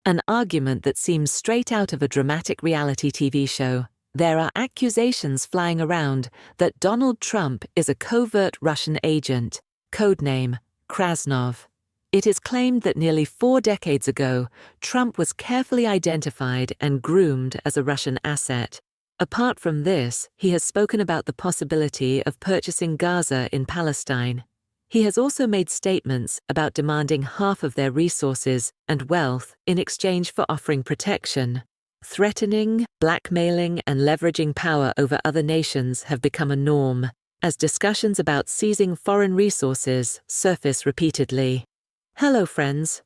An argument that seems straight out of a dramatic reality TV show. There are accusations flying around that Donald Trump is a covert Russian agent, codename Krasnov. It is claimed that nearly 4 decades ago, Trump was carefully identified and groomed as a Russian asset. Apart from this, he has spoken about the possibility of purchasing Gaza in Palestine. He has also made statements about demanding half of their resources and wealth in exchange for offering protection. Threatening, blackmailing, and leveraging power over other nations have become a norm, as discussions about seizing foreign resources surface repeatedly. Hello, friends.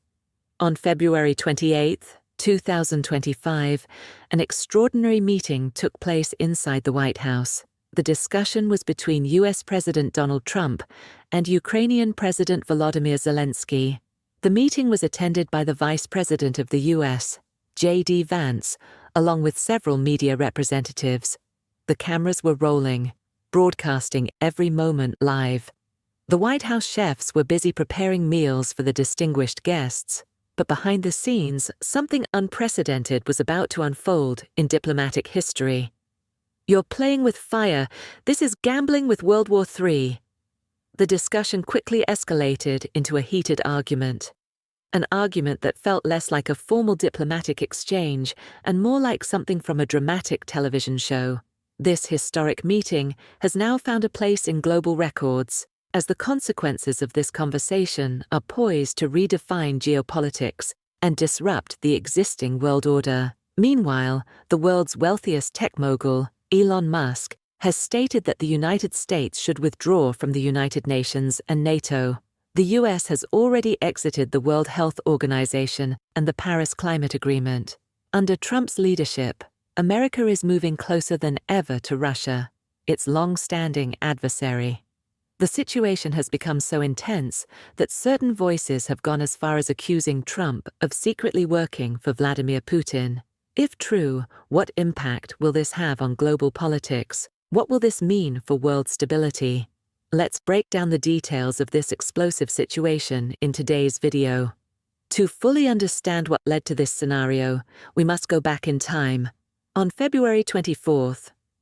On February 28, 2025, an extraordinary meeting took place inside the White House. The discussion was between US President Donald Trump and Ukrainian President Volodymyr Zelensky. The meeting was attended by the Vice President of the US, J.D. Vance, along with several media representatives. The cameras were rolling, broadcasting every moment live. The White House chefs were busy preparing meals for the distinguished guests, but behind the scenes, something unprecedented was about to unfold in diplomatic history. "You're playing with fire. This is gambling with World War III. The discussion quickly escalated into a heated argument. An argument that felt less like a formal diplomatic exchange and more like something from a dramatic television show. This historic meeting has now found a place in global records, as the consequences of this conversation are poised to redefine geopolitics and disrupt the existing world order. Meanwhile, the world's wealthiest tech mogul, Elon Musk, has stated that the United States should withdraw from the United Nations and NATO. The US has already exited the World Health Organization and the Paris Climate Agreement. Under Trump's leadership, America is moving closer than ever to Russia, its long-standing adversary. The situation has become so intense that certain voices have gone as far as accusing Trump of secretly working for Vladimir Putin. If true, what impact will this have on global politics? What will this mean for world stability? Let's break down the details of this explosive situation in today's video. To fully understand what led to this scenario, we must go back in time. On February 24,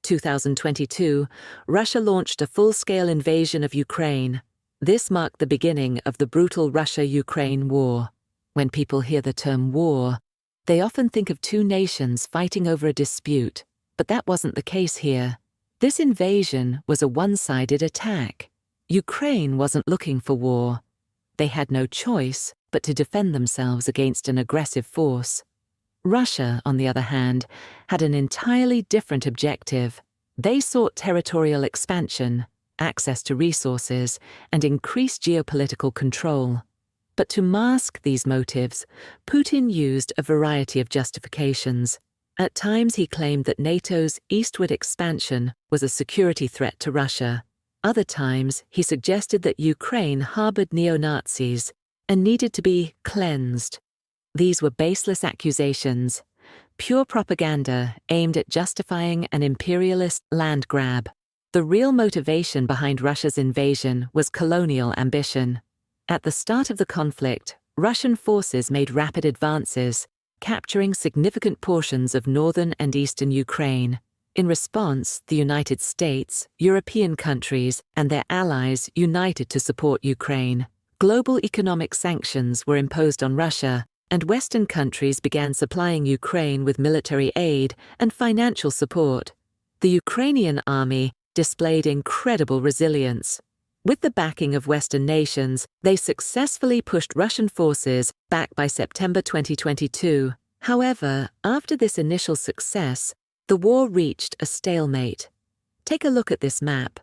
2022, Russia launched a full-scale invasion of Ukraine. This marked the beginning of the brutal Russia-Ukraine war. When people hear the term war, they often think of two nations fighting over a dispute, but that wasn't the case here. This invasion was a one-sided attack. Ukraine wasn't looking for war. They had no choice but to defend themselves against an aggressive force. Russia, on the other hand, had an entirely different objective. They sought territorial expansion, access to resources, and increased geopolitical control. But to mask these motives, Putin used a variety of justifications. At times he claimed that NATO's eastward expansion was a security threat to Russia. Other times he suggested that Ukraine harbored neo-Nazis and needed to be cleansed. These were baseless accusations, pure propaganda aimed at justifying an imperialist land grab. The real motivation behind Russia's invasion was colonial ambition. At the start of the conflict, Russian forces made rapid advances, capturing significant portions of northern and eastern Ukraine. In response, the United States, European countries, and their allies united to support Ukraine. Global economic sanctions were imposed on Russia, and Western countries began supplying Ukraine with military aid and financial support. The Ukrainian army displayed incredible resilience. With the backing of Western nations, they successfully pushed Russian forces back by September 2022. However, after this initial success, the war reached a stalemate. Take a look at this map.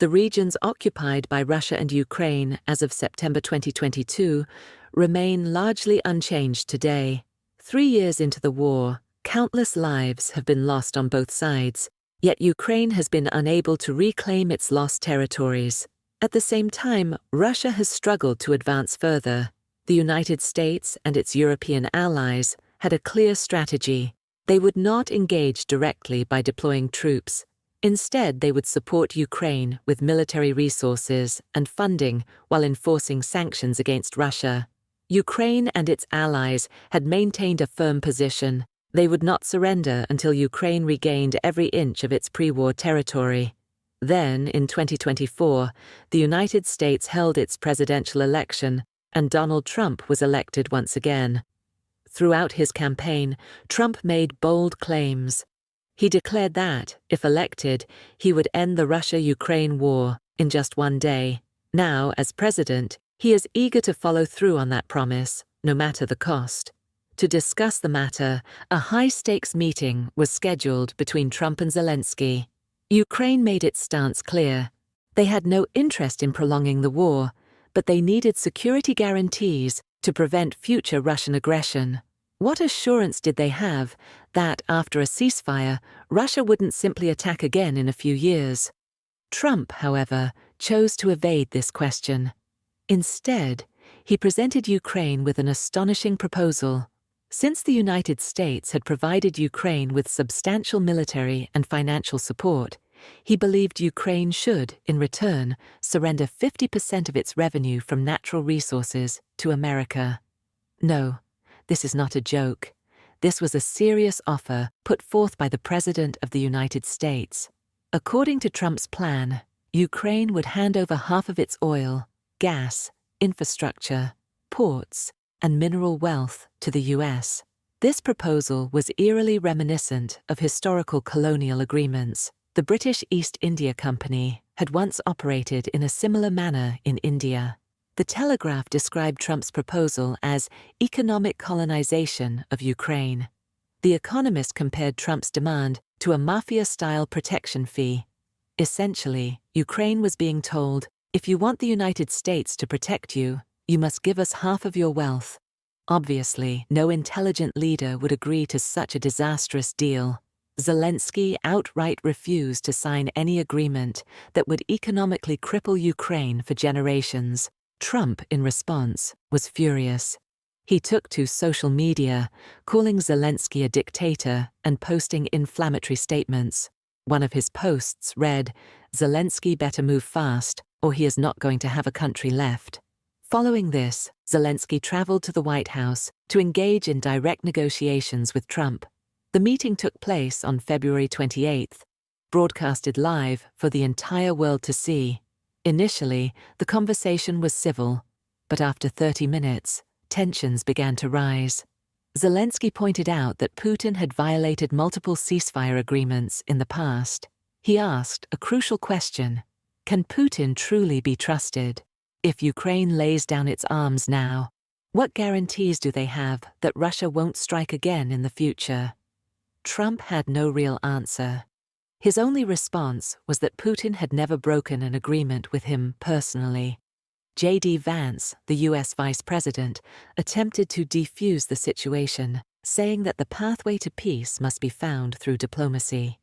The regions occupied by Russia and Ukraine as of September 2022 remain largely unchanged today. 3 years into the war, countless lives have been lost on both sides, yet Ukraine has been unable to reclaim its lost territories. At the same time, Russia has struggled to advance further. The United States and its European allies had a clear strategy. They would not engage directly by deploying troops. Instead, they would support Ukraine with military resources and funding while enforcing sanctions against Russia. Ukraine and its allies had maintained a firm position. They would not surrender until Ukraine regained every inch of its pre-war territory. Then, in 2024, the United States held its presidential election, and Donald Trump was elected once again. Throughout his campaign, Trump made bold claims. He declared that, if elected, he would end the Russia-Ukraine war in just one day. Now, as president, he is eager to follow through on that promise, no matter the cost. To discuss the matter, a high-stakes meeting was scheduled between Trump and Zelensky. Ukraine made its stance clear. They had no interest in prolonging the war, but they needed security guarantees to prevent future Russian aggression. What assurance did they have that, after a ceasefire, Russia wouldn't simply attack again in a few years? Trump, however, chose to evade this question. Instead, he presented Ukraine with an astonishing proposal. Since the United States had provided Ukraine with substantial military and financial support, he believed Ukraine should, in return, surrender 50% of its revenue from natural resources to America. No, this is not a joke. This was a serious offer put forth by the President of the United States. According to Trump's plan, Ukraine would hand over half of its oil, gas, infrastructure, ports, and mineral wealth to the US. This proposal was eerily reminiscent of historical colonial agreements. The British East India Company had once operated in a similar manner in India. The Telegraph described Trump's proposal as economic colonization of Ukraine. The Economist compared Trump's demand to a mafia-style protection fee. Essentially, Ukraine was being told, if you want the United States to protect you, you must give us half of your wealth. Obviously, no intelligent leader would agree to such a disastrous deal. Zelensky outright refused to sign any agreement that would economically cripple Ukraine for generations. Trump, in response, was furious. He took to social media, calling Zelensky a dictator and posting inflammatory statements. One of his posts read, "Zelensky better move fast, or he is not going to have a country left." Following this, Zelensky traveled to the White House to engage in direct negotiations with Trump. The meeting took place on February 28th, broadcasted live for the entire world to see. Initially, the conversation was civil, but after 30 minutes, tensions began to rise. Zelensky pointed out that Putin had violated multiple ceasefire agreements in the past. He asked a crucial question: can Putin truly be trusted? If Ukraine lays down its arms now, what guarantees do they have that Russia won't strike again in the future? Trump had no real answer. His only response was that Putin had never broken an agreement with him personally. J.D. Vance, the U.S. Vice President, attempted to defuse the situation, saying that the pathway to peace must be found through diplomacy.